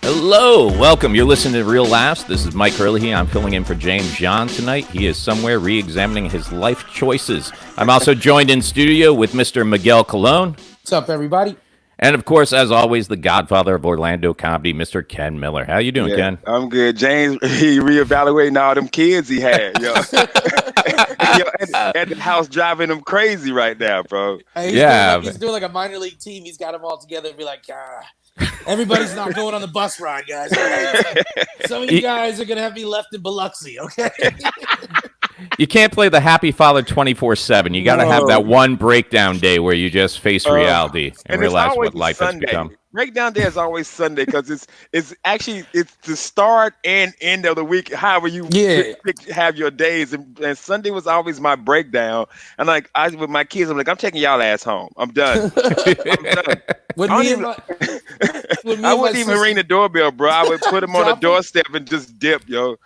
Hello, welcome. You're listening to Real Laughs. This is Mike Hurley. I'm filling in for James John tonight. He is somewhere re-examining his life choices. I'm also joined in studio with Mr. Miguel Colon. What's up, everybody? And of course, as always, the godfather of Orlando comedy, Mr. Ken Miller. How you doing, Ken? I'm good. James, he reevaluating all them kids he had, yo. At the house driving him crazy right now, bro. Hey, he's doing like a minor league team. He's got them all together and be like, everybody's not going on the bus ride, guys. Some of you guys are going to have me left in Biloxi, okay? You can't play the happy father 24/7. You got to have that one breakdown day where you just face reality and realize what life has become. Breakdown day is always Sunday because it's the start and end of the week. However you have your days, and Sunday was always my breakdown. And with my kids, I'm like, I'm taking y'all ass home. I'm done. I wouldn't even ring the doorbell, bro. I would put them on the doorstep and just dip, yo.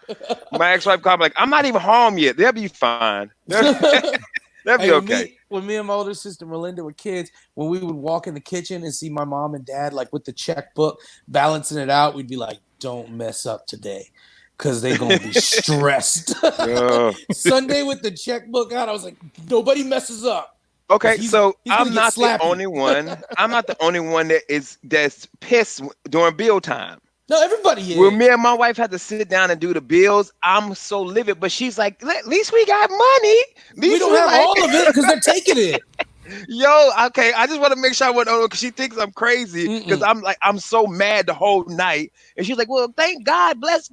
My ex-wife called me like, I'm not even home yet. They'll be fine. That'd be okay. When me and my older sister Melinda were kids, when we would walk in the kitchen and see my mom and dad like with the checkbook balancing it out, we'd be like, "Don't mess up today, because they're gonna be stressed." Sunday with the checkbook out, I was like, "Nobody messes up." Okay, so I'm not the only one. I'm not the only one that's pissed during bill time. No, everybody is. When me and my wife had to sit down and do the bills, I'm so livid. But she's like, at least we got money. We don't have all of it because they're taking it. Yo, okay, I just want to make sure I went over because she thinks I'm crazy because I'm so mad the whole night. And she's like, well, thank God bless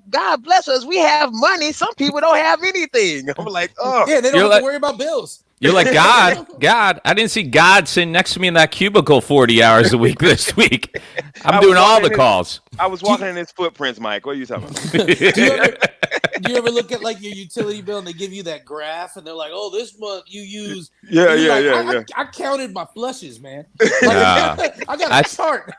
us. We have money. Some people don't have anything. I'm like, oh. Yeah, they don't have to worry about bills. You're like, God, I didn't see God sitting next to me in that cubicle 40 hours a week this week. I'm doing all the calls. I was walking in his footprints, Mike. What are you talking about? Do you ever look at like your utility bill and they give you that graph and they're like, oh, this month you use. I counted my flushes, man. I got a chart.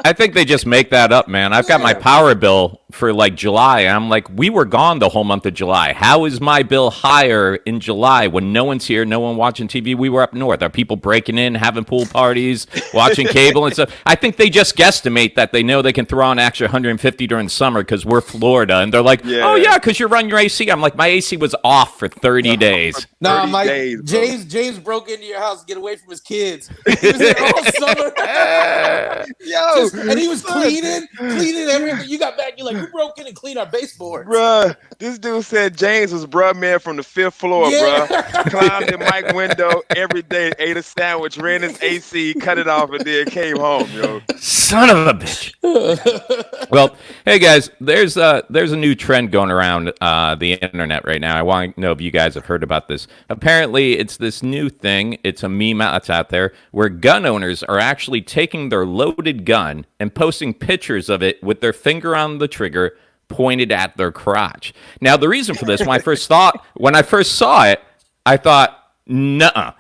I think they just make that up, man. I've got my power bill for like July. And I'm like, we were gone the whole month of July. How is my bill higher in July when no one's here, no one watching TV? We were up north. Are people breaking in, having pool parties, watching cable and stuff? I think they just guesstimate that they know they can throw on an extra 150 during summer because we're Florida. And they're like, oh, yeah, because you run your AC. I'm like, my AC was off for 30 days. No, Mike, James broke into your house to get away from his kids. He was there all summer. And he was cleaning everything. You got back, you're like, who broke in and cleaned our baseboards? Bruh, this dude said James was bruh man from the 5th floor, bruh. Climbed in Mike's window every day, ate a sandwich, ran his AC, cut it off, and then came home, yo. Son of a bitch. Well, hey guys, there's a new trend going around the internet right now. I want to know if you guys have heard about this. Apparently, it's this new thing. It's a meme that's out there where gun owners are actually taking their loaded gun and posting pictures of it with their finger on the trigger pointed at their crotch. Now, the reason for this, when I first saw it, I thought, nuh-uh.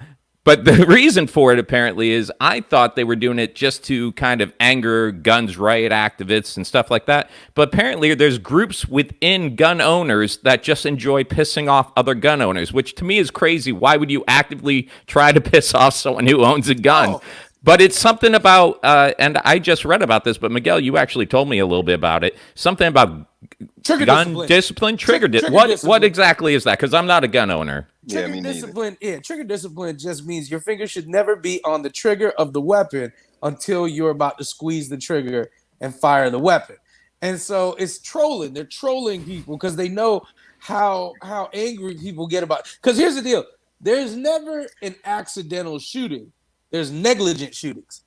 But the reason for it, apparently, is I thought they were doing it just to kind of anger guns riot activists and stuff like that. But apparently, there's groups within gun owners that just enjoy pissing off other gun owners, which to me is crazy. Why would you actively try to piss off someone who owns a gun? Oh. But it's something about, and I just read about this, but Miguel, you actually told me a little bit about it. Something about gun discipline, trigger discipline. What exactly is that? Because I'm not a gun owner. Trigger discipline just means your finger should never be on the trigger of the weapon until you're about to squeeze the trigger and fire the weapon. And so it's trolling. They're trolling people because they know how angry people get about it. Because here's the deal. There's never an accidental shooting. There's negligent shootings.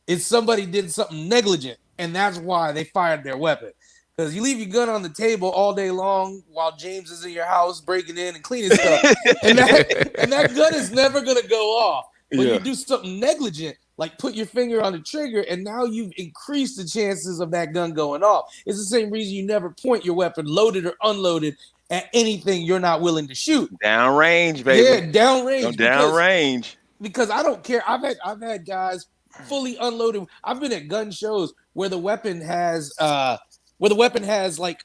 It's somebody did something negligent, and that's why they fired their weapon. Because you leave your gun on the table all day long while James is in your house breaking in and cleaning stuff, and that gun is never going to go off. But you do something negligent, like put your finger on the trigger, and now you've increased the chances of that gun going off. It's the same reason you never point your weapon, loaded or unloaded, at anything you're not willing to shoot. Downrange, baby. Yeah, downrange. Downrange. Because I don't care. I've had guys fully unloaded. I've been at gun shows where the weapon has like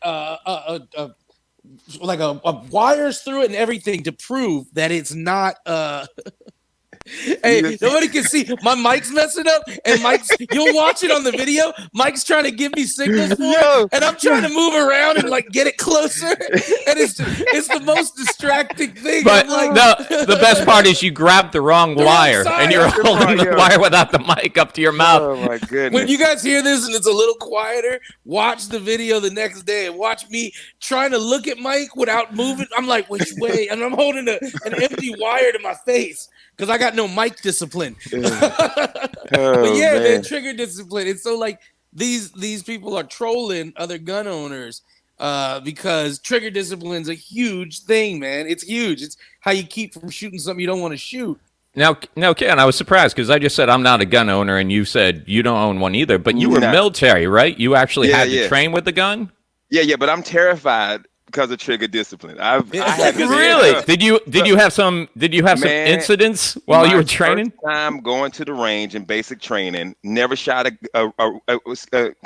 wires through it and everything to prove that it's not Hey, nobody can see. My mic's messing up, and you'll watch it on the video. Mike's trying to give me signals for it, and I'm trying to move around and like get it closer. And it's the most distracting thing. But like, the best part is you grabbed the wrong wire, and you're holding the wire without the mic up to your mouth. Oh my goodness. When you guys hear this and it's a little quieter, watch the video the next day and watch me trying to look at Mike without moving. I'm like, which way? And I'm holding an empty wire to my face because I got no mic discipline. But yeah, man, trigger discipline. It's so like these people are trolling other gun owners because trigger discipline's a huge thing, man. It's huge. It's how you keep from shooting something you don't want to shoot. Now, Ken, I was surprised because I just said I'm not a gun owner, and you said you don't own one either. But you were military, right? You actually had to train with the gun. Yeah, but I'm terrified because of trigger discipline. Really? Did you have some incidents while you were training? First time going to the range in basic training, never shot a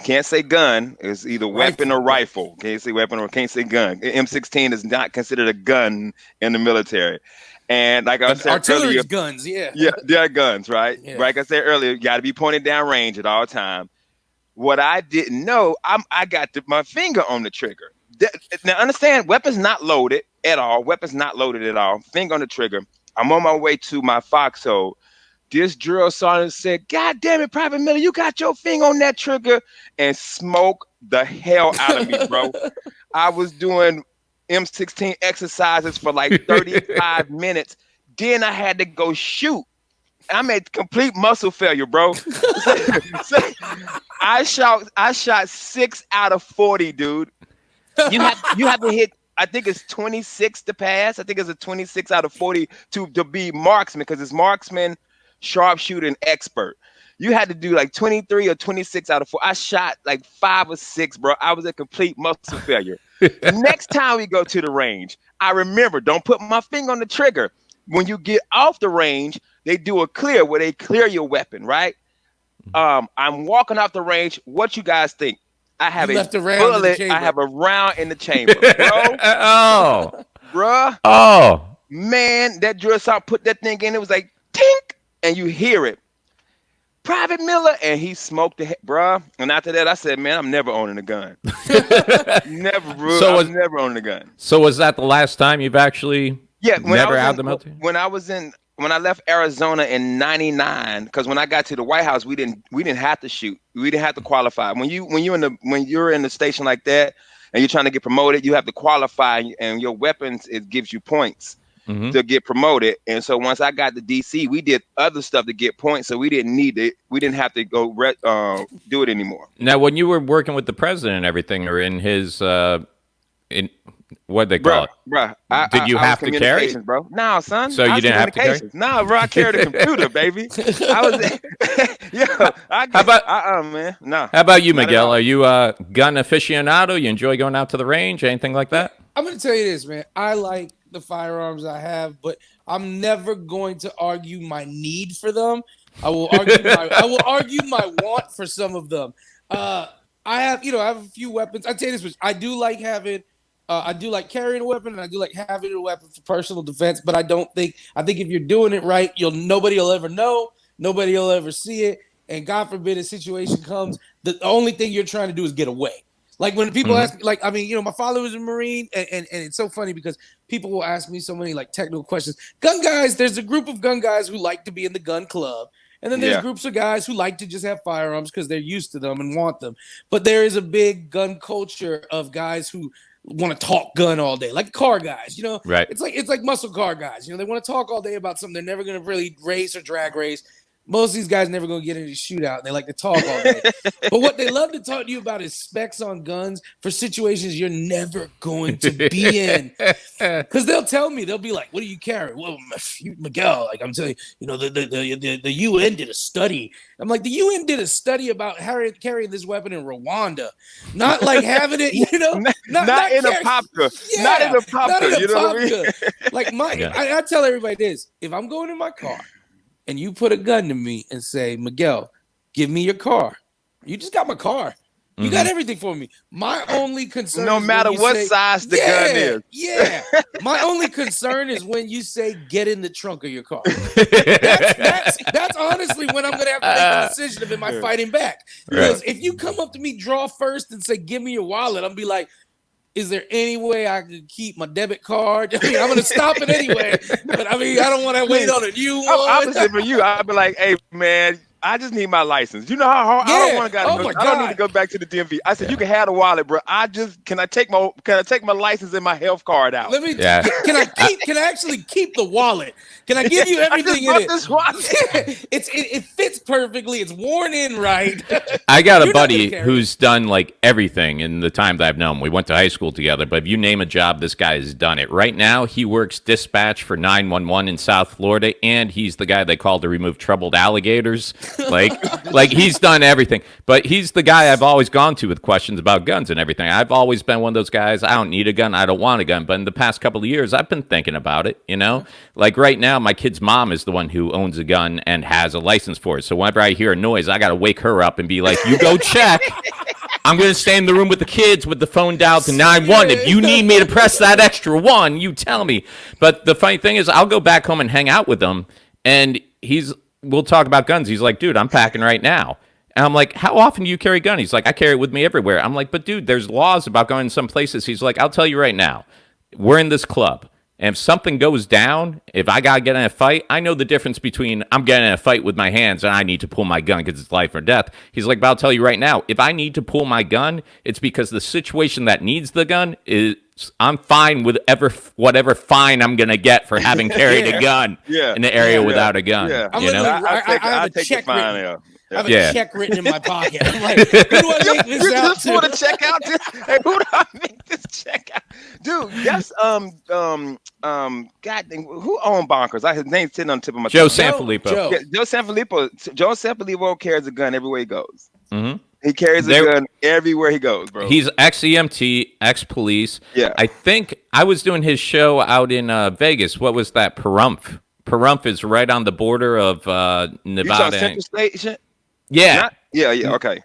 can't say gun. It's either weapon or rifle. Can't say weapon or can't say gun. M16 is not considered a gun in the military. And like I said artillery earlier, guns, yeah, they're guns, right? Yeah. Like I said earlier, you got to be pointed down range at all time. What I didn't know, I got my finger on the trigger. Now understand, weapons not loaded at all. Finger on the trigger. I'm on my way to my foxhole. This drill sergeant said, "God damn it, Private Miller, you got your finger on that trigger," and smoke the hell out of me, bro. I was doing M16 exercises for like 35 minutes. Then I had to go shoot. I'm at complete muscle failure, bro. So I shot 6 out of 40, dude. You have to hit, I think it's 26 to pass. I think it's a 26 out of 40 to be marksman, because it's marksman, sharpshooter, and expert. You had to do like 23 or 26 out of 4. I shot like 5 or 6, bro. I was a complete muscle failure. Next time we go to the range, I remember, don't put my finger on the trigger. When you get off the range, they do a clear where they clear your weapon, right? I'm walking off the range. What you guys think? I have a bullet. I have a round in the chamber, bro. Oh, man, that drill sergeant put that thing in. It was like tink, and you hear it. Private Miller, and he smoked the bruh. And after that, I said, man, I'm never owning a gun. Never, bro. So I'm never owning a gun. So was that the last time you've actually never had the military? When I left Arizona in '99, because when I got to the White House, we didn't have to shoot. We didn't have to qualify. When you're in the station like that and you're trying to get promoted, you have to qualify, and your weapons, it gives you points. Mm-hmm. To get promoted. And so once I got to DC, we did other stuff to get points, so we didn't need it. We didn't have to go do it anymore. Now, when you were working with the president and everything, or in his in what they call it, did you have to carry, bro? No, son. So you didn't have to carry? No, bro. I carried a computer, baby. I was. How about man? No. How about you, Miguel? Are you a gun aficionado? You enjoy going out to the range? Anything like that? I'm gonna tell you this, man. I like the firearms I have, but I'm never going to argue my need for them. I will argue my want for some of them. I have a few weapons. I tell you this, I do like having. I do like carrying a weapon, and I do like having a weapon for personal defense. But I think if you're doing it right, nobody will ever know, nobody will ever see it, and God forbid a situation comes, the only thing you're trying to do is get away. Like when people ask me, my father was a Marine, and it's so funny because people will ask me so many like technical questions. Gun guys, there's a group of gun guys who like to be in the gun club. And then there's groups of guys who like to just have firearms because they're used to them and want them. But there is a big gun culture of guys who want to talk gun all day, like car guys, Right. It's like muscle car guys. They want to talk all day about something they're never going to really race or drag race. Most of these guys never going to get into a shootout. They like to talk all day. But what they love to talk to you about is specs on guns for situations you're never going to be in. Because they'll tell me, they'll be like, what do you carry? Well, Miguel, like I'm telling you, the UN did a study. I'm like, the UN did a study about carrying this weapon in Rwanda. Not like having it, not in a popka. Yeah, not in a popka, you know what I mean? Like I tell everybody this, if I'm going in my car, and you put a gun to me and say, Miguel, give me your car. You just got my car. You got everything for me. My only concern, no matter what size the gun is. Yeah. My only concern is when you say get in the trunk of your car. That's honestly when I'm gonna have to make a decision of am I fighting back. Because if you come up to me, draw first, and say give me your wallet, I'm be like, is there any way I could keep my debit card? I mean, I'm gonna stop it anyway. But I mean, I don't want to wait on a new one. Opposite for you, I'd be like, hey man, I just need my license. You know how hard I don't want to go. I don't need to go back to the DMV. I said, you can have the wallet, bro. Can I take my license and my health card out? Let me. Can I actually keep the wallet? Can I give you everything in it? This wallet. It fits perfectly. It's worn in right. I got a buddy who's done like everything in the time that I've known him. We went to high school together, but if you name a job, this guy has done it. Right now, he works dispatch for 911 in South Florida, and he's the guy they call to remove troubled alligators. Like he's done everything, but he's the guy I've always gone to with questions about guns and everything. I've always been one of those guys. I don't need a gun. I don't want a gun. But in the past couple of years, I've been thinking about it, you know, like right now, my kid's mom is the one who owns a gun and has a license for it. So whenever I hear a noise, I got to wake her up and be like, you go check. I'm going to stay in the room with the kids with the phone dialed to 911. If you need me to press that extra one, you tell me. But the funny thing is I'll go back home and hang out with him, and we'll talk about guns. He's like, dude, I'm packing right now. And I'm like, how often do you carry a gun? He's like, I carry it with me everywhere. I'm like, but dude, there's laws about going in some places. He's like, I'll tell you right now, we're in this club. And if something goes down, if I got to get in a fight, I know the difference between I'm getting in a fight with my hands and I need to pull my gun because it's life or death. He's like, but I'll tell you right now, if I need to pull my gun, it's because the situation that needs the gun is I'm fine with whatever fine I'm going to get for having carried a gun in the area without a gun. Yeah. You know? I have a check written. I have a check written in my pocket. I'm like, who do I make this out to? Want to check out this? Hey, who do I make this check out? Dude, that's God, who owned Bonkers? His name's sitting on the tip of my tongue. Joe Sanfilippo. Joe Sanfilippo. Joe Sanfilippo carries a gun everywhere he goes. Mm-hmm. He carries a gun everywhere he goes, bro. He's ex-EMT, ex-police. Yeah. I think I was doing his show out in Vegas. What was that? Pahrump. Pahrump is right on the border of Nevada. Central Station? Yeah. Okay.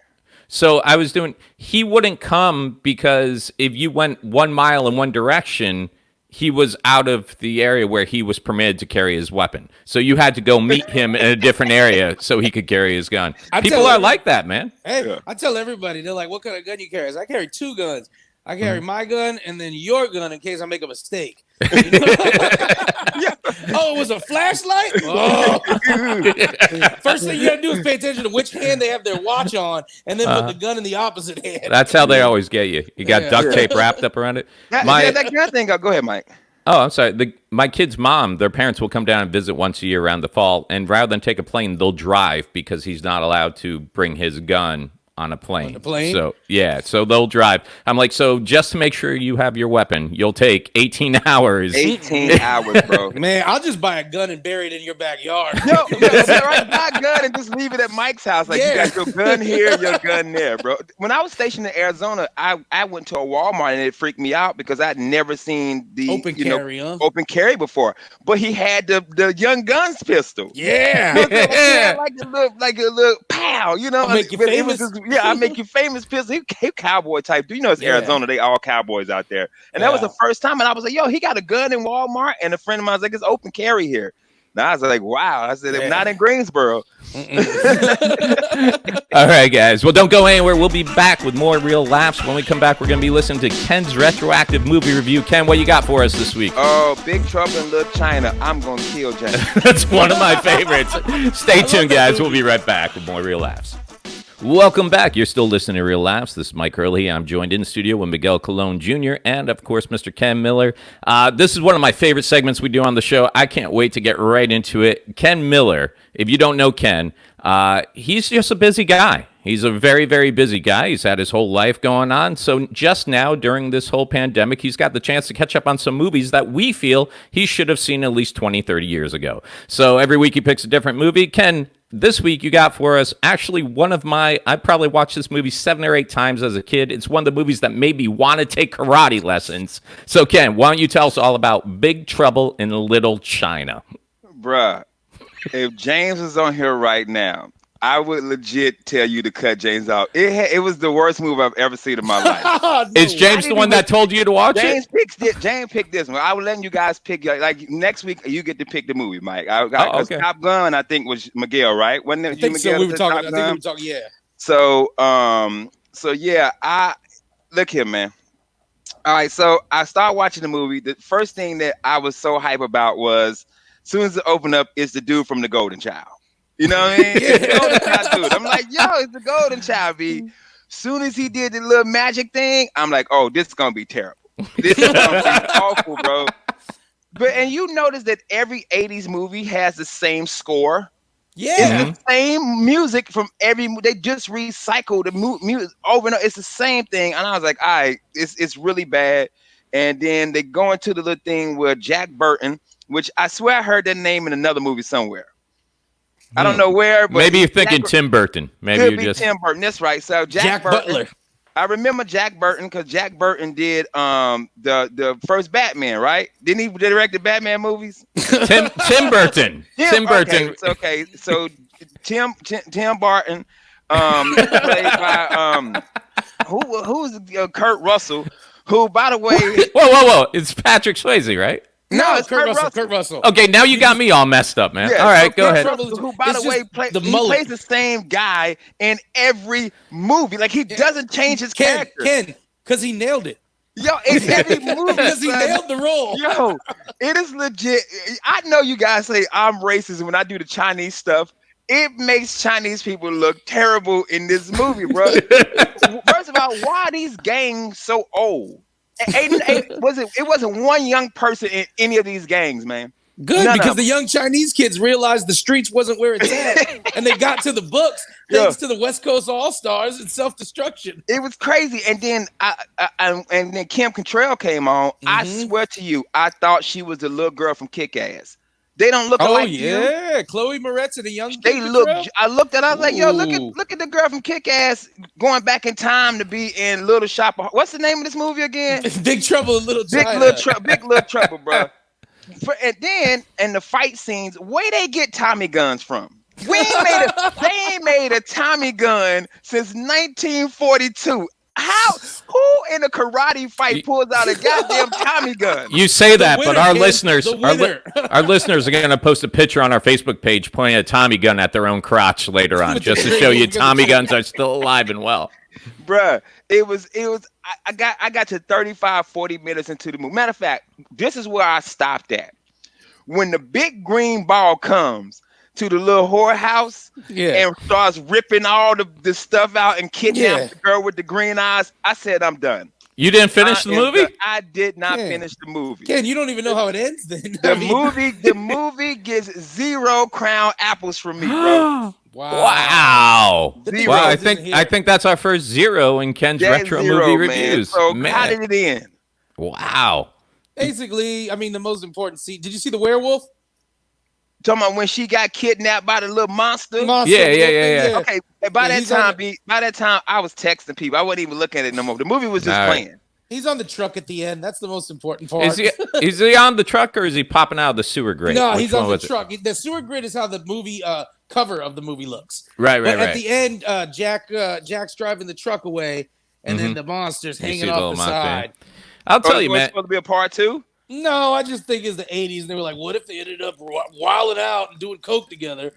So I was he wouldn't come because if you went 1 mile in one direction, he was out of the area where he was permitted to carry his weapon. So you had to go meet him in a different area so he could carry his gun. People are like that, man. Hey, I tell everybody, they're like, what kind of gun you carry? I carry 2 guns. I carry my gun and then your gun in case I make a mistake. You know? Oh, it was a flashlight? Oh. First thing you gotta do is pay attention to which hand they have their watch on and then put the gun in the opposite hand. That's how they always get you. You got duct tape wrapped up around it. That gun thing, go ahead, Mike. Oh, I'm sorry. My kid's mom, their parents will come down and visit once a year around the fall, and rather than take a plane, they'll drive because he's not allowed to bring his gun on a plane. On a plane? So they'll drive. I'm like, so just to make sure you have your weapon, you'll take 18 hours. 18 hours, bro. Man, I'll just buy a gun and bury it in your backyard. No, right, buy a gun and just leave it at Mike's house. Like, you got your gun here, your gun there, bro. When I was stationed in Arizona, I went to a Walmart and it freaked me out because I'd never seen the open carry before. But he had the Young Guns pistol. Yeah. like a little pow, you know. I'll make you famous. I make you famous pistol. He cowboy type. You know, it's Arizona. They all cowboys out there. And that was the first time. And I was like, yo, he got a gun in Walmart. And a friend of mine was like, it's open carry here. And I was like, wow. I said, not in Greensboro. All right, guys. Well, don't go anywhere. We'll be back with more Real Laughs. When we come back, we're going to be listening to Ken's retroactive movie review. Ken, what you got for us this week? Oh, Big Trouble in Little China. I'm going to kill James. That's one of my favorites. Stay tuned, guys. We'll be right back with more Real Laughs. Welcome back. You're still listening to Real Laughs. This is Mike Hurley. I'm joined in the studio with Miguel Colon Jr. and, of course, Mr. Ken Miller. This is one of my favorite segments we do on the show. I can't wait to get right into it. Ken Miller, if you don't know Ken, he's just a busy guy. He's a very, very busy guy. He's had his whole life going on. So just now, during this whole pandemic, he's got the chance to catch up on some movies that we feel he should have seen at least 20, 30 years ago. So every week he picks a different movie. Ken, this week you got for us actually I probably watched this movie 7 or 8 times as a kid. It's one of the movies that made me want to take karate lessons. So Ken, why don't you tell us all about Big Trouble in Little China? Bruh, if James is on here right now, I would legit tell you to cut James out. It was the worst movie I've ever seen in my life. No, Is James the one that told you to watch James it? James picked this one. I was letting you guys pick. Like next week, you get to pick the movie, Mike. Okay. Top Gun, I think was Miguel, right? Wasn't it? I think Miguel so. We were talking. Top I think we Gun? were talking. Yeah. So yeah. I look here, man. All right, so I started watching the movie. The first thing that I was so hype about was, as soon as it opened up, it's the dude from The Golden Child. You know what I mean? It's the Golden Child dude. I'm like, yo, it's the Golden Child, B. Soon as he did the little magic thing, I'm like, oh, this is gonna be terrible. This is gonna be awful, bro. And you notice that every 80s movie has the same score. Yeah. It's the same music from they just recycle the music over and over. It's the same thing. And I was like, all right, it's really bad. And then they go into the little thing with Jack Burton, which I swear I heard that name in another movie somewhere. I don't know where, but maybe you're thinking Tim Burton. Maybe you're just Tim Burton. That's right. So Jack Burton, Butler. I remember Jack Burton because Jack Burton did the first Batman, right? Didn't he direct the Batman movies? Tim Burton. Tim Burton. Okay, so Tim Burton, played by who's Kurt Russell, who, by the way, whoa! It's Patrick Swayze, right? No, it's Kurt Russell. Kurt Russell. Okay, now you got me all messed up, man. Yeah, all right, go Kurt ahead. Russell, who, by the way, plays the same guy in every movie. Like, he doesn't change his character. Because he nailed it. Yo, in every movie, because he nailed the role. Yo, it is legit. I know you guys say I'm racist when I do the Chinese stuff. It makes Chinese people look terrible in this movie, bro. First of all, why are these gangs so old? It wasn't one young person in any of these gangs, man. Good, because the young Chinese kids realized the streets wasn't where it's at, and they got to the books thanks to the West Coast All-Stars and self-destruction. It was crazy, and then and then Kim Cattrall came on. Mm-hmm. I swear to you, I thought she was the little girl from Kick-Ass. They don't look alike. Oh yeah, Chloe Moretz and the young. They look. I looked at. I was like, yo, look at the girl from Kick-Ass going back in time to be in Little Shop of. What's the name of this movie again? Big Trouble in Little China. Big Little Trouble, bro. And then in the fight scenes, where they get Tommy guns from? They ain't made a Tommy gun since 1942. Who in a karate fight pulls out a goddamn Tommy gun? You say that, but our listeners are going to post a picture on our Facebook page pointing a Tommy gun at their own crotch later on, just to show you Tommy guns are still alive and well. Bruh, it was. I got to 35, 40 minutes into the movie. Matter of fact, this is where I stopped at. When the big green ball comes to the little whorehouse and starts ripping all the stuff out and kidnapping the girl with the green eyes, I said, I'm done. You didn't finish the movie? I did not finish the movie. Ken, you don't even know how it ends then. The movie gets 0 crown apples from me, bro. Wow. Zero. Wow, I think that's our first 0 in Ken's retro movie reviews. So how did it end? Wow. Basically, I mean, the most important scene. Did you see the werewolf? Talking about when she got kidnapped by the little monster. Yeah. Okay, by that time, I was texting people. I wasn't even looking at it no more. The movie was just playing. He's on the truck at the end. That's the most important part. Is he on the truck or is he popping out of the sewer grate? No, he's on the truck. The sewer grate is how the movie cover of the movie looks. Right. At the end, Jack's driving the truck away, and then the monster's hanging off the side. I'll tell you, man. It's supposed to be a part 2? No, I just think it's the 80s, and they were like, what if they ended up wilding out and doing coke together,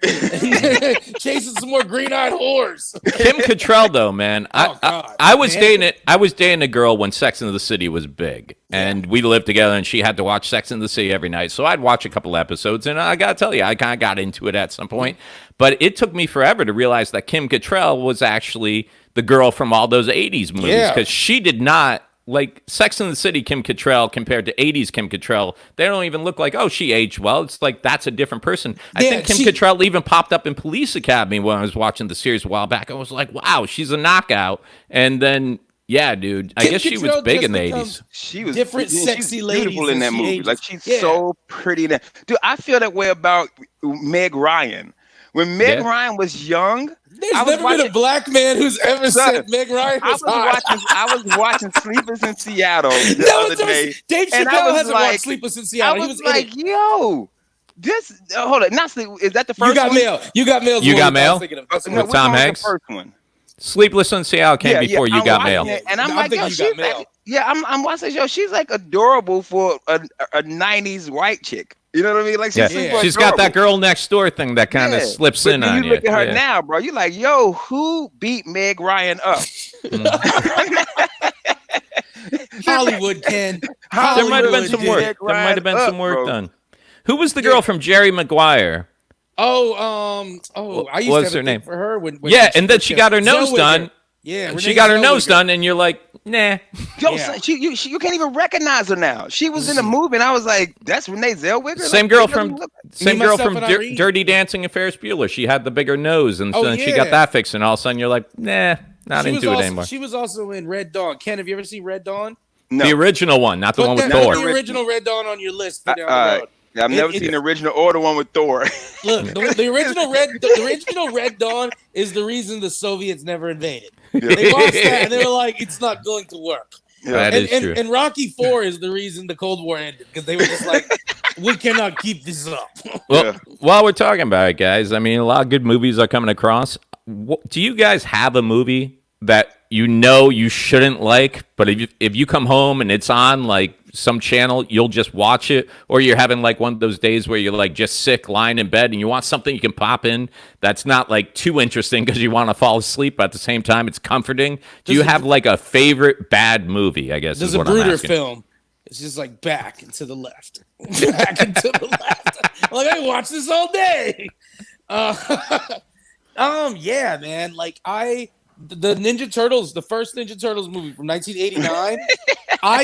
chasing some more green-eyed whores? Kim Cattrall, though, man. I was dating a girl when Sex and the City was big, and we lived together, and she had to watch Sex and the City every night. So I'd watch a couple episodes, and I gotta tell you, I kind of got into it at some point. But it took me forever to realize that Kim Cattrall was actually the girl from all those 80s movies, because she did not. Like Sex and the City Kim Cattrall compared to 80s Kim Cattrall, they don't even look like, oh, she aged well. It's like, that's a different person. I think Kim Cattrall even popped up in Police Academy when I was watching the series a while back. I was like, wow, she's a knockout. And then, yeah, dude, I guess she was big in the 80s. She was different, sexy lady beautiful in that movie. Like, she's so pretty. Dude, I feel that way about Meg Ryan. When Meg Ryan was young, there's never been a black man who's ever said Meg Ryan was hot. I was watching Sleepless in Seattle the other day. Dave Chappelle hasn't watched Sleepless in Seattle. I was like, yo, this hold on. Not sleep. Is that the first? You got one? mail. You got mail. You got mail. No, With Tom Hanks. The first one. Sleepless in Seattle came before You Got Mail. And I'm like, yo, she's like, I'm watching this show. She's like adorable for a 90s white chick. You know what I mean? Like she's got that girl next door thing that kind of slips in on you. You look at her now, bro. You're like, yo, who beat Meg Ryan up? Hollywood, Ken. There might have been some work. There might have been some work done. Who was the girl from Jerry Maguire? I used to have her name for her. When and then she got her nose done. Yeah, she got her nose done, and you're like, nah. Yo, you can't even recognize her now. She was in a movie, and I was like, that's Renee Zellweger. Same girl from Dirty Dancing and Ferris Bueller. She had the bigger nose, and then she got that fixed, and all of a sudden you're like, nah, not into it anymore. She was also in Red Dawn. Ken, have you ever seen Red Dawn? No. The original one, not the one with Thor. Put the original Red Dawn on your list for down the road. I've never seen the original or the one with Thor. Look, the original Red Dawn is the reason the Soviets never invaded. Yeah. They watched that and they were like, "It's not going to work." Yeah. That is true. And Rocky IV is the reason the Cold War ended because they were just like, "We cannot keep this up." Well, while we're talking about it, guys, I mean, a lot of good movies are coming across. Do you guys have a movie that you shouldn't like, but if you come home and it's on like some channel, you'll just watch it? Or you're having like one of those days where you're like just sick lying in bed and you want something you can pop in that's not like too interesting because you want to fall asleep, but at the same time it's comforting? Do you have like a favorite bad movie, I guess? There's a Bruder film. It's just like back and to the left. Back and to the left. I'm like, I watch this all day. Yeah, man. Like the Ninja Turtles, the first Ninja Turtles movie from 1989. I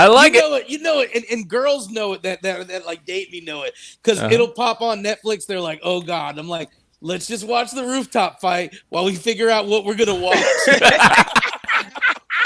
like it. You know it, and girls know it that like date me know it because it'll pop on Netflix. They're like, oh god. I'm like, let's just watch the rooftop fight while we figure out what we're gonna watch.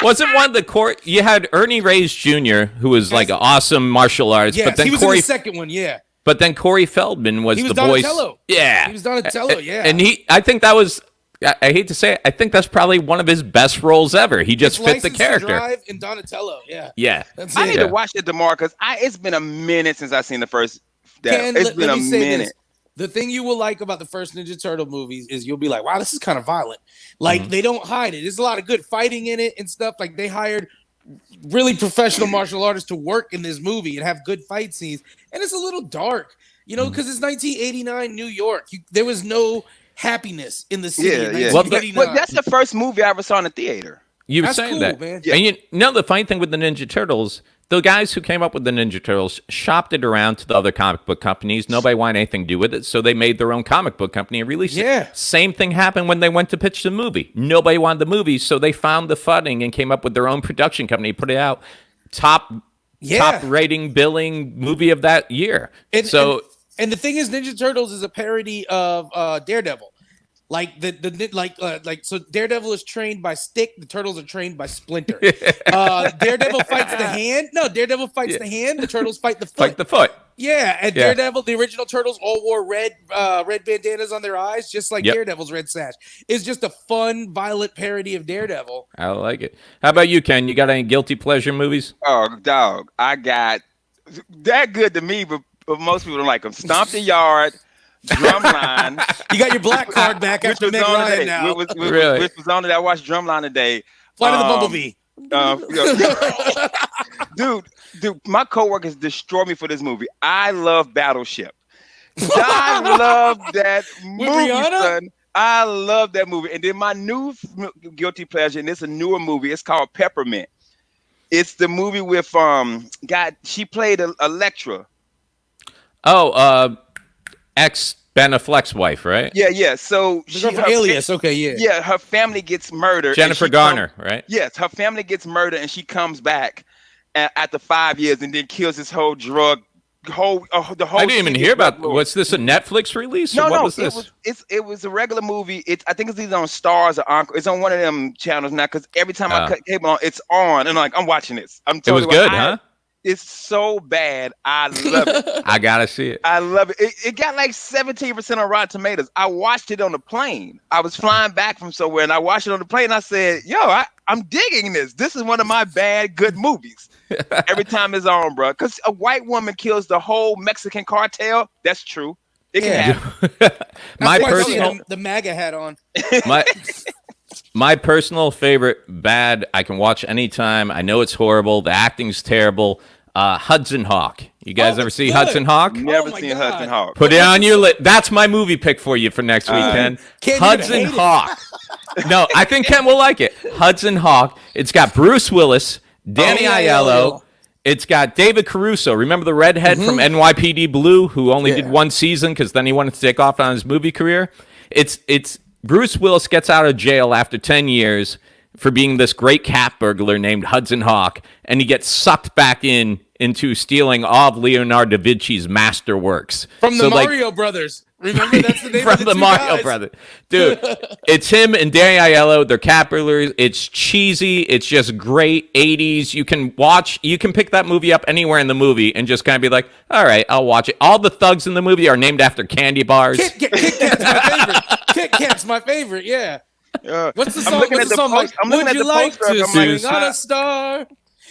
Wasn't one the you had Ernie Reyes Jr., who was like an awesome martial artist, but then he was in the second one, yeah. But then Corey Feldman was the voice. Yeah, he was Donatello. Yeah, and I think that was. I hate to say it, I think that's probably one of his best roles ever. He just fit the character. Drive and Donatello, yeah. I need to watch it tomorrow because it's been a minute since I've seen the first. It's been a minute. The thing you will like about the first Ninja Turtle movies is you'll be like, wow, this is kind of violent. Like they don't hide it. There's a lot of good fighting in it and stuff. Like they hired really professional martial artists to work in this movie and have good fight scenes. And it's a little dark, because it's 1989 New York. There was no happiness in the city. Yeah. Well, that's the first movie I ever saw in the theater. You were saying that, man. Yeah. And the funny thing with the Ninja Turtles, the guys who came up with the Ninja Turtles shopped it around to the other comic book companies. Nobody wanted anything to do with it, so they made their own comic book company and released it. Same thing happened when they went to pitch the movie. Nobody wanted the movie, so they found the funding and came up with their own production company, put it out, top rating billing movie of that year. And the thing is, Ninja Turtles is a parody of Daredevil. Like so Daredevil is trained by Stick. The Turtles are trained by Splinter. Daredevil fights the hand. No, Daredevil fights the hand. The Turtles fight the foot. Yeah, and Daredevil, the original Turtles all wore red bandanas on their eyes, just like Daredevil's red sash. It's just a fun, violent parody of Daredevil. I like it. How about you, Ken? You got any guilty pleasure movies? Oh, dog, I got that good to me, but most people don't like them. Stomp the Yard. Drumline. You got your black card back after Meg Ryan now. Which was on it. I watched Drumline today. Flight of the Bumblebee. Dude, my coworkers destroyed me for this movie. I love Battleship. I love that movie, son. I love that movie. And then my new guilty pleasure, and it's a newer movie. It's called Peppermint. It's the movie with she played Electra. Oh, ex-Ben Affleck's wife, right? Yeah. So Alias, okay, yeah. Yeah, her family gets murdered. Jennifer Garner, right? Yes, her family gets murdered, and she comes back after 5 years, and then kills this whole drug. The whole. I didn't even hear about. Was this a Netflix release? No, what was this? It was a regular movie. I think it's either on Stars or Encore. It's on one of them channels now. Because every time I cut cable on, it's on, and I'm watching this. It was good, huh? It's so bad. I love it. I gotta see it. I love it. It got like 17% on Rotten Tomatoes. I watched it on the plane. I was flying back from somewhere, and I watched it on the plane. And I said, "Yo, I'm digging this. This is one of my bad good movies. Every time it's on, bro. Because a white woman kills the whole Mexican cartel. That's true. It can happen. My That's why personal the MAGA hat on. my personal favorite bad I can watch anytime. I know it's horrible. The acting's terrible. Hudson Hawk. You guys ever see Hudson Hawk? Never seen Hudson Hawk. Put it on your list. That's my movie pick for you for next weekend. Hudson Hawk. No, I think Ken will like it. Hudson Hawk. It's got Bruce Willis, Danny Aiello. It's got David Caruso. Remember the redhead from NYPD Blue who only did one season because then he wanted to take off on his movie career? It's Bruce Willis gets out of jail after 10 years for being this great cat burglar named Hudson Hawk, and he gets sucked back into stealing all of Leonardo da Vinci's masterworks. From the Mario Brothers. Remember, that's the name from of the Mario Brothers. Dude, it's him and Danny Aiello. They're cat burglars. It's cheesy. It's just great 80s. You can pick that movie up anywhere in the movie and just kind of be like, all right, I'll watch it. All the thugs in the movie are named after candy bars. Kit Kat's my favorite. Kit Kat's my favorite, yeah. What's the song? I'm looking at the poster. Would you like to swing on a star?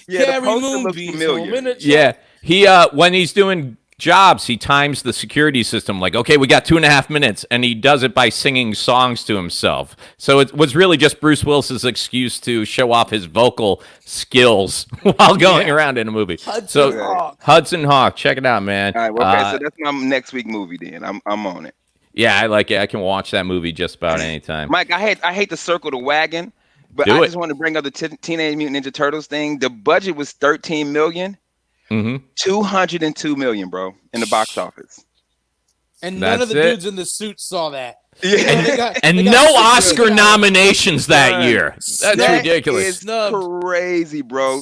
Yeah, the poster looks familiar. Yeah, he when he's doing jobs, he times the security system like, okay, we got 2.5 minutes, and he does it by singing songs to himself. So it was really just Bruce Willis's excuse to show off his vocal skills while going around in a movie. Hudson Hawk, check it out, man. All right, well, so that's my next week movie. Then I'm on it. Yeah, I like it. I can watch that movie just about anytime. Mike, I hate to circle the wagon, but I just want to bring up the Teenage Mutant Ninja Turtles thing. The budget was $13 million. 202 million, bro, in the box office. And none of the dudes in the suits saw that. Yeah. And no Oscar nominations that year. That's ridiculous. It's crazy, bro.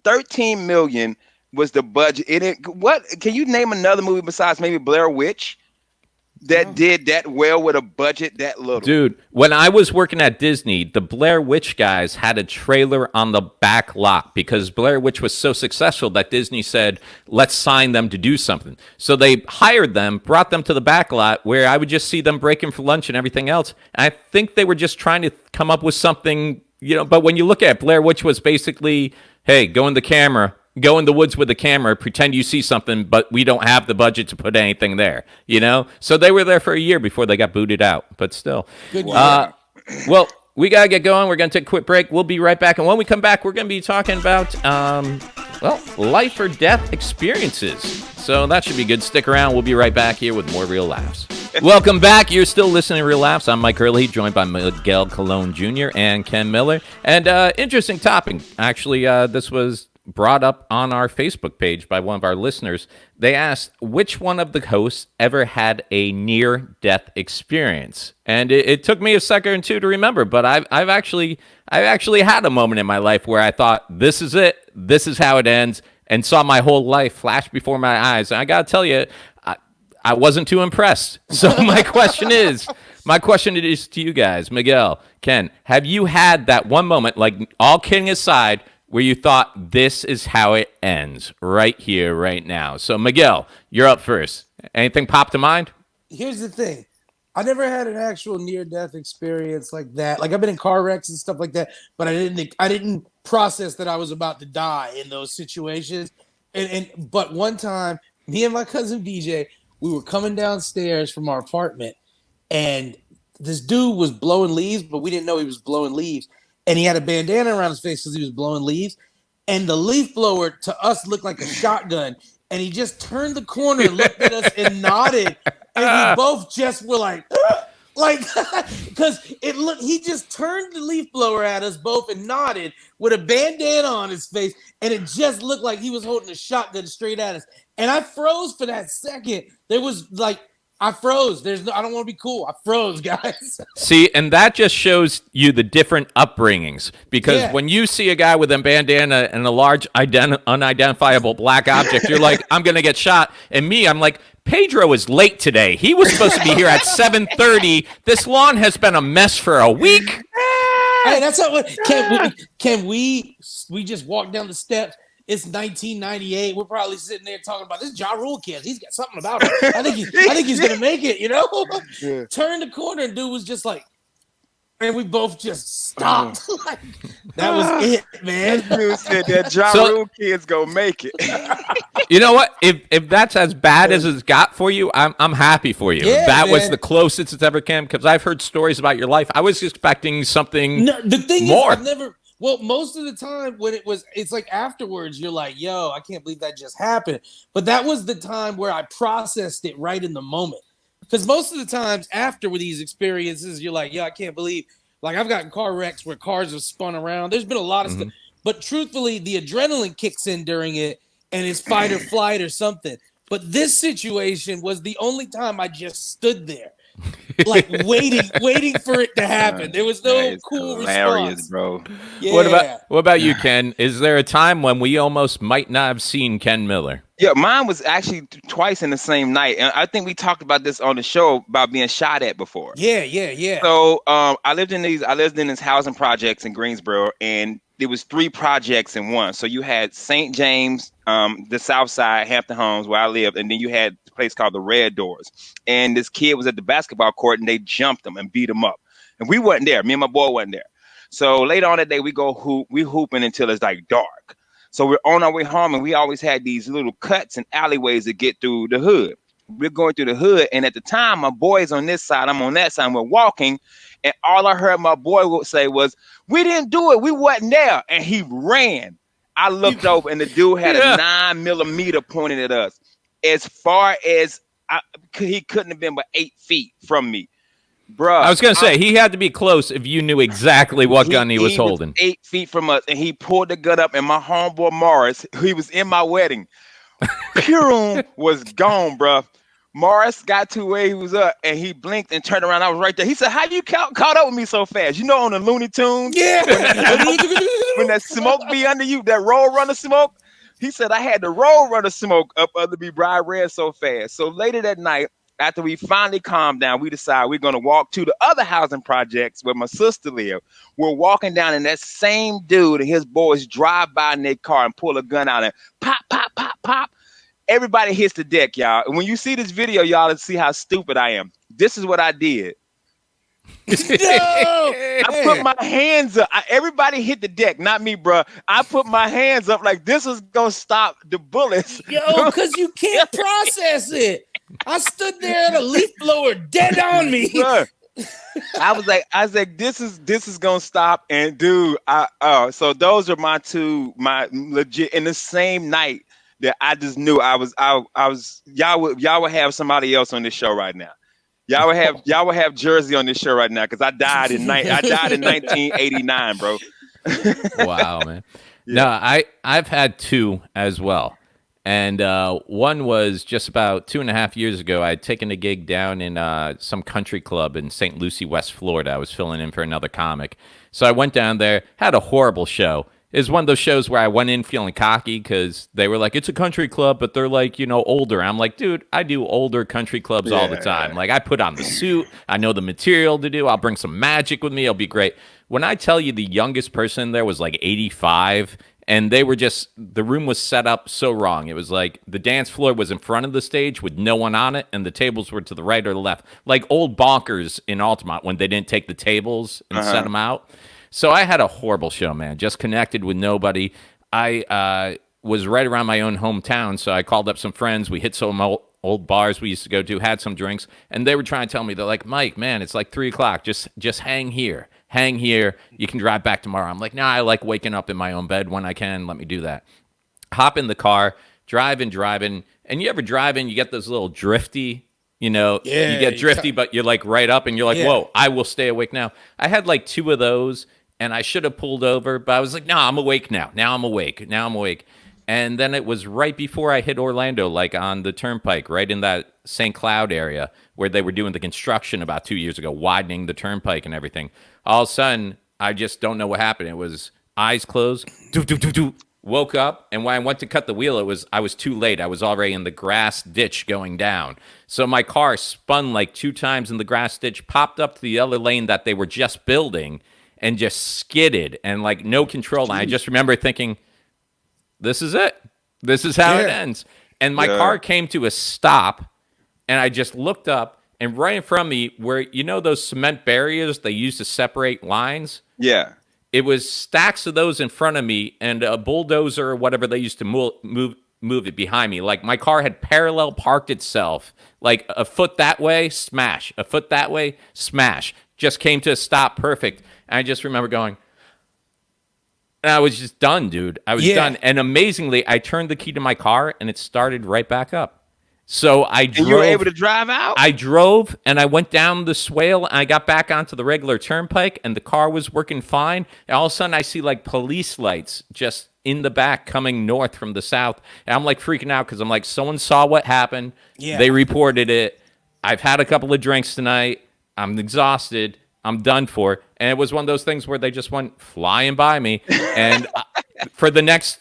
13 million was the budget. What can you name another movie besides maybe Blair Witch that did that well with a budget that little? Dude, when I was working at Disney, the Blair Witch guys had a trailer on the back lot because Blair Witch was so successful that Disney said, let's sign them to do something. So they hired them, brought them to the back lot where I would just see them breaking for lunch and everything else. And I think they were just trying to come up with something, but when you look at it, Blair Witch was basically, hey, go in the woods with the camera, pretend you see something, but we don't have the budget to put anything there, So they were there for a year before they got booted out, but still. Good well, we got to get going. We're going to take a quick break. We'll be right back. And when we come back, we're going to be talking about, life or death experiences. So that should be good. Stick around. We'll be right back here with more Real Laughs. Welcome back. You're still listening to Real Laughs. I'm Mike Hurley, joined by Miguel Colon Jr. and Ken Miller. And interesting topic. Actually, this was brought up on our Facebook page by one of our listeners. They asked which one of the hosts ever had a near-death experience, and it took me a second or two to remember. But I've actually had a moment in my life where I thought, this is it, this is how it ends, and saw my whole life flash before my eyes. And I gotta tell you, I wasn't too impressed. So my question is to you guys, Miguel, Ken, have you had that one moment, like all kidding aside, where you thought this is how it ends right here, right now? So, Miguel, you're up first. Anything pop to mind? Here's the thing. I never had an actual near-death experience like that. Like, I've been in car wrecks and stuff like that, but I didn't process that I was about to die in those situations. But one time, me and my cousin DJ, we were coming downstairs from our apartment, and this dude was blowing leaves, but we didn't know he was blowing leaves. And he had a bandana around his face because he was blowing leaves. And the leaf blower to us looked like a shotgun. And he just turned the corner, looked at us, and nodded. And we both just were like, because he just turned the leaf blower at us both and nodded with a bandana on his face. And it just looked like he was holding a shotgun straight at us. And I froze for that second. There was I froze. I don't want to be cool. I froze, guys. See, and that just shows you the different upbringings. Because when you see a guy with a bandana and a large unidentifiable black object, you're like, I'm going to get shot. And me, I'm like, Pedro is late today. He was supposed to be here at 7:30. This lawn has been a mess for a week. Hey, that's how. Can we just walk down the steps? It's 1998. We're probably sitting there talking about this Ja Rule kid. He's got something about him. I think he's gonna make it. Yeah. Turn the corner and dude was just like, and we both just stopped. Like, that was it, man. That dude said that Ja Rule kids go make it. You know what? If that's as bad as it's got for you, I'm happy for you. Yeah, that was man. the closest it's ever came, because I've heard stories about your life. I was expecting something The thing more. is, I've never. Well, most of the time when it's like afterwards, you're like, yo, I can't believe that just happened. But that was the time where I processed it right in the moment. Because most of the times after with these experiences, you're like, yo, I can't believe. Like, I've gotten car wrecks where cars have spun around. There's been a lot of stuff. But truthfully, the adrenaline kicks in during it, and it's fight or flight or something. But this situation was the only time I just stood there. Like waiting for it to happen. There was no cool response, bro. Yeah. What about you, Ken? Is there a time when we almost might not have seen Ken Miller? Yeah, mine was actually twice in the same night, and I think we talked about this on the show about being shot at before. Yeah. So I lived in this housing projects in Greensboro, and there was 3 projects in one. So you had St. James, the South Side, Hampton Homes, where I lived, and then you had a place called the Red Doors. And this kid was at the basketball court, and they jumped him and beat him up. And we wasn't there. Me and my boy wasn't there. So later on that day, we hooping until it's like dark. So we're on our way home, and we always had these little cuts and alleyways to get through the hood. We're going through the hood, and at the time, my boy's on this side, I'm on that side, and we're walking, and all I heard my boy would say was, "We didn't do it. We wasn't there." And he ran. I looked over, and the dude had a 9mm pointed at us. As far as he couldn't have been but 8 feet from me. Bruh, I was going to say, he had to be close if you knew exactly what gun he was holding. Was 8 feet from us, and he pulled the gun up, and my homeboy Morris, he was in my wedding, Purum was gone, bruh. Morris got to where he was up, and he blinked and turned around. I was right there. He said, "How you caught up with me so fast?" You know, on the Looney Tunes, Yeah. when that smoke be under you, that roll runner smoke. He said, "I had the roll runner smoke up under me, bro. I ran so fast." So later that night, after we finally calmed down, we decided we're going to walk to the other housing projects where my sister lived. We're walking down, and that same dude and his boys drive by in their car and pull a gun out and pop, pop, pop, pop. Everybody hits the deck, y'all. And when you see this video, y'all see how stupid I am. This is what I did. No! I put my hands up. Everybody hit the deck, not me, bro. I put my hands up like this was going to stop the bullets. Yo, because you can't process it. I stood there at a leaf blower dead on me. Bro, I was like, this is gonna stop. And dude, so those are my legit in the same night that I just knew I was y'all would have somebody else on this show right now. Y'all would have Jersey on this show right now, because I died in 1989, bro. Wow, man. Yeah. No, I've had 2 as well. And one was just about 2.5 years ago. I had taken a gig down in some country club in St. Lucie, West Florida. I was filling in for another comic. So I went down there, had a horrible show. It was one of those shows where I went in feeling cocky because they were like, it's a country club, but they're like, older. I'm like, dude, I do older country clubs all the time. Like, I put on the suit. I know the material to do. I'll bring some magic with me. It'll be great. When I tell you the youngest person there was like 85, and they were the room was set up so wrong. It was like the dance floor was in front of the stage with no one on it, and the tables were to the right or the left. Like old bonkers in Altamont when they didn't take the tables and set them out. So I had a horrible show, man. Just connected with nobody. I was right around my own hometown, so I called up some friends. We hit some old bars we used to go to, had some drinks, and they were trying to tell me, they're like, Mike, man, it's like 3 o'clock. Just hang here. Hang here. You can drive back tomorrow. I'm like, I like waking up in my own bed when I can. Let me do that. Hop in the car, driving. And you ever drive in, you get those little drifty, you get drifty, but you're like right up and you're like, whoa, I will stay awake now. I had like 2 of those, and I should have pulled over, but I was like, no, I'm awake now. Now I'm awake. And then it was right before I hit Orlando, like on the turnpike, right in that St. Cloud area where they were doing the construction about 2 years ago, widening the turnpike and everything. All of a sudden, I just don't know what happened. It was eyes closed, woke up, and when I went to cut the wheel, I was too late. I was already in the grass ditch going down. So my car spun like 2 times in the grass ditch, popped up to the other lane that they were just building, and just skidded and like no control. And I just remember thinking, this is it. This is how it ends. And my car came to a stop, and I just looked up, and right in front of me, where you know those cement barriers they use to separate lines. Yeah. It was stacks of those in front of me, and a bulldozer or whatever they used to move it behind me. Like my car had parallel parked itself, like a foot that way, smash, a foot that way, smash. Just came to a stop, perfect. And I just remember going, and I was just done, dude. I was done. And amazingly, I turned the key to my car, and it started right back up. So I drove. And you were able to drive out? I drove, and I went down the swale, and I got back onto the regular turnpike, and the car was working fine. And all of a sudden, I see like police lights just in the back coming north from the south. And I'm like freaking out because I'm like, someone saw what happened. Yeah. They reported it. I've had a couple of drinks tonight. I'm exhausted. I'm done for. And it was one of those things where they just went flying by me. And for the next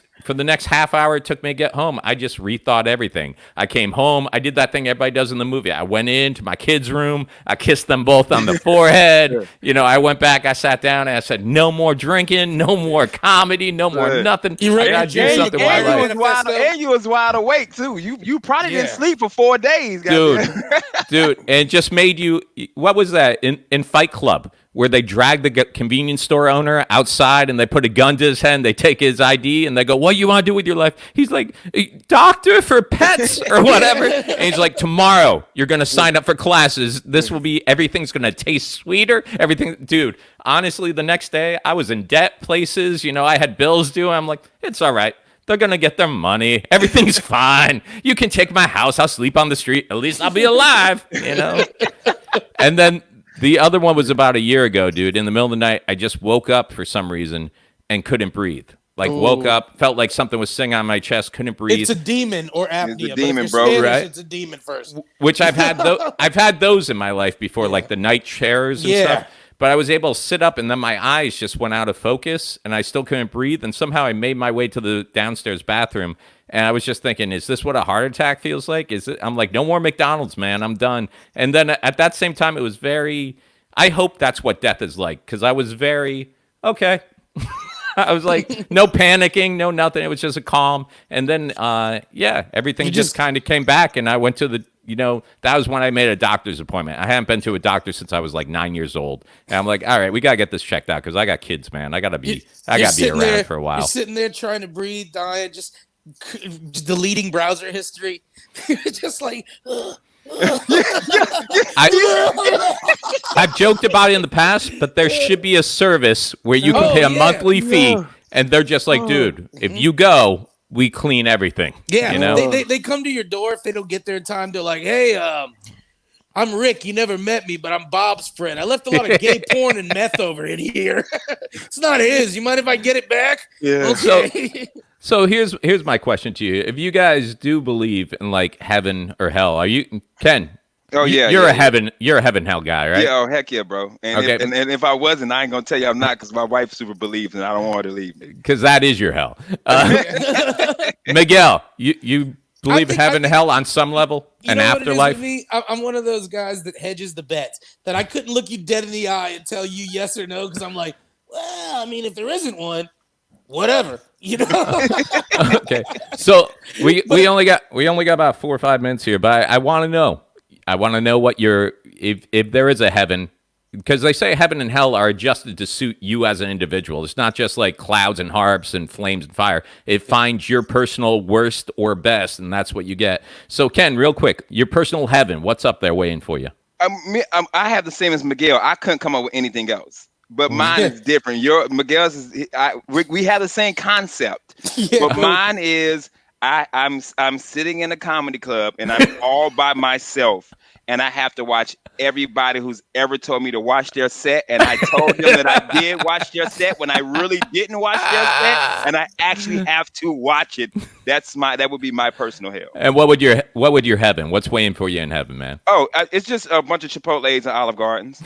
half hour it took me to get home, I just rethought everything. I came home. I did that thing everybody does in the movie. I went into my kids' room. I kissed them both on the forehead. You know, I went back. I sat down and I said, no more drinking, no more comedy, no more nothing. You I gotta do something with my life. And you was wide awake too. You probably didn't sleep for 4 days, dude. And it just made you. What was that in Fight Club? Where they drag the convenience store owner outside and they put a gun to his head and they take his ID and they go, what do you want to do with your life? He's like, doctor for pets or whatever. And he's like, tomorrow you're going to sign up for classes. Everything's going to taste sweeter. Everything. Dude, honestly, the next day I was in debt places. You know, I had bills due. I'm like, it's all right. They're going to get their money. Everything's fine. You can take my house. I'll sleep on the street. At least I'll be alive, you know? And then the other one was about a year ago, dude. In the middle of the night, I just woke up for some reason and couldn't breathe. Like, woke up, felt like something was sitting on my chest, couldn't breathe. It's a demon or apnea. It's a demon, bro. Spanish, right? It's a demon first. Which I've had. I've had those in my life before, like the night chairs and stuff. But I was able to sit up, and then my eyes just went out of focus, and I still couldn't breathe. And somehow I made my way to the downstairs bathroom, and I was just thinking, is this what a heart attack feels like? I'm like, no more McDonald's, man. I'm done. And then at that same time, it was very. I hope that's what death is like, because I was very, okay. I was like, no panicking, no nothing. It was just a calm. And then, everything just kind of came back. And I went to that was when I made a doctor's appointment. I hadn't been to a doctor since I was like 9 years old. And I'm like, all right, we got to get this checked out because I got kids, man. I got to be around for a while. You're sitting there trying to breathe, dying, just deleting browser history. Just like, I've joked about it in the past, but there should be a service where you can pay a monthly fee, and they're just like, dude, if you go, we clean everything. Yeah, you know? they come to your door if they don't get there in time. They're like, hey, I'm Rick. You never met me, but I'm Bob's friend. I left a lot of gay porn and meth over in here. It's not his. You mind if I get it back? Yeah. Okay. So here's my question to you. If you guys do believe in like heaven or hell, are you Ken? Oh yeah, you're a heaven hell guy, right? Yeah, heck yeah, bro. And okay. and if I wasn't, I ain't gonna tell you I'm not, because my wife super believes and I don't want her to leave. Because that is your hell. Miguel, you believe in heaven and hell on some level, an afterlife? I'm one of those guys that hedges the bets. That I couldn't look you dead in the eye and tell you yes or no, because I'm like, well, I mean, if there isn't one, whatever. You know. Okay, so we only got about 4 or 5 minutes here, but I want to know. I want to know what if there is a heaven, because they say heaven and hell are adjusted to suit you as an individual. It's not just like clouds and harps and flames and fire. It finds your personal worst or best, and that's what you get. So Ken, real quick, your personal heaven, what's up there waiting for you? I have the same as Miguel. I couldn't come up with anything else. But mine is different. Miguel's is we have the same concept. Yeah. But mine is I'm sitting in a comedy club and I'm all by myself, and I have to watch everybody who's ever told me to watch their set, and I told them that I did watch their set when I really didn't watch their set, and I actually have to watch it. That would be my personal hell. And what would your heaven? What's waiting for you in heaven, man? Oh, it's just a bunch of Chipotle's and Olive Gardens.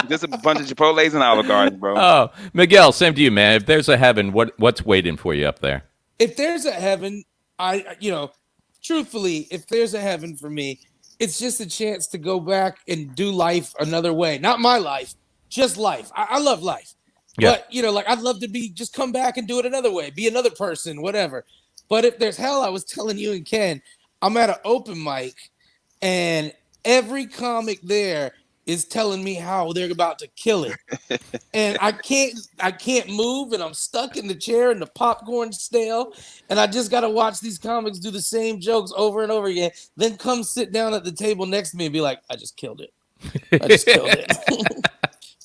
Just a bunch of Chipotle's and Olive Garden, bro. Oh, Miguel, same to you, man. If there's a heaven, what's waiting for you up there? If there's a heaven, truthfully, if there's a heaven for me, it's just a chance to go back and do life another way. Not my life, just life. I love life. Yeah. But, I'd love to just come back and do it another way, be another person, whatever. But if there's hell, I was telling you and Ken, I'm at an open mic, and every comic there is telling me how they're about to kill it. And I can't move, and I'm stuck in the chair, and the popcorn's stale, and I just gotta watch these comics do the same jokes over and over again, then come sit down at the table next to me and be like, I just killed it.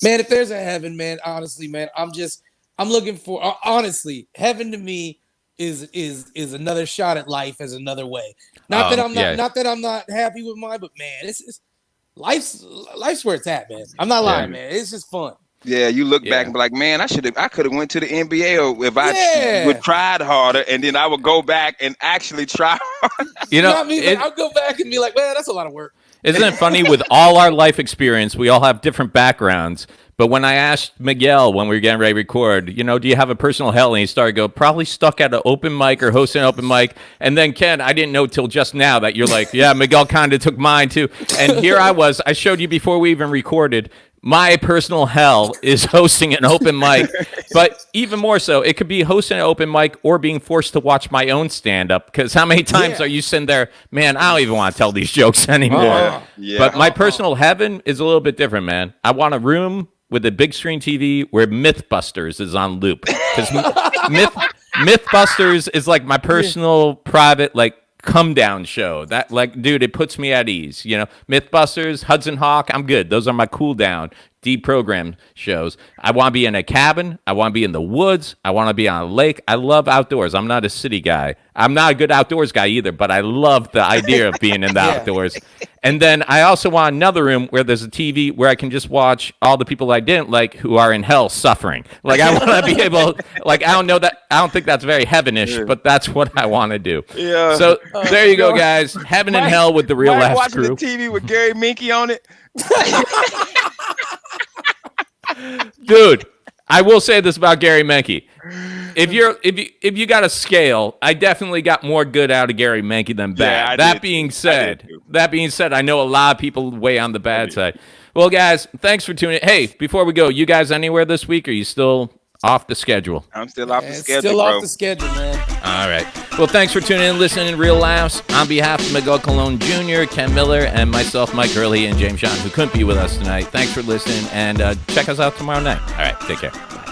Man, if there's a heaven, man, honestly, man, I'm looking for, honestly, heaven to me is another shot at life as another way. Not that I'm not happy with mine, but man, it's life's where it's at, man. I'm not lying, man. It's just fun. Yeah, you look back and be like, man, I could have went to the NBA, or if I would tried harder, and then I would go back and actually try harder. You know, I'll go back and be like, man, that's a lot of work. Isn't it funny? With all our life experience, we all have different backgrounds. But when I asked Miguel when we were getting ready to record, do you have a personal hell? And he started to go, probably stuck at an open mic or hosting an open mic. And then, Ken, I didn't know till just now that you're like, yeah, Miguel kind of took mine too. And here I showed you before we even recorded, my personal hell is hosting an open mic. But even more so, it could be hosting an open mic or being forced to watch my own stand-up. Because how many times are you sitting there, man, I don't even want to tell these jokes anymore. But my personal heaven is a little bit different, man. I want a room with a big screen TV where Mythbusters is on loop. Because Mythbusters is like my personal, private, like, come down show. That, like, dude, it puts me at ease. Mythbusters, Hudson Hawk, I'm good. Those are my cool down, deprogram shows. I want to be in a cabin. I want to be in the woods. I want to be on a lake. I love outdoors. I'm not a city guy. I'm not a good outdoors guy either, but I love the idea of being in the outdoors. And then I also want another room where there's a TV where I can just watch all the people I didn't like who are in hell suffering. Like, I want to be able, like, I don't think that's very heavenish, but that's what I want to do. Yeah. So there you go, guys. Heaven and hell with the Real Laughs watching crew. The TV with Gary Minky on it. Dude, I will say this about Gary Menke. If you got a scale, I definitely got more good out of Gary Menke than bad. Yeah, that being said, I know a lot of people way on the bad side. Well, guys, thanks for tuning in. Hey, before we go, you guys anywhere this week? Or are you still off the schedule? I'm still off the schedule, Still bro. off the schedule, man. All right. Well, thanks for tuning in, listening to Real Laughs. On behalf of Miguel Colon Jr., Ken Miller, and myself, Mike Hurley, and James Sean, who couldn't be with us tonight, thanks for listening, and check us out tomorrow night. All right. Take care. Bye.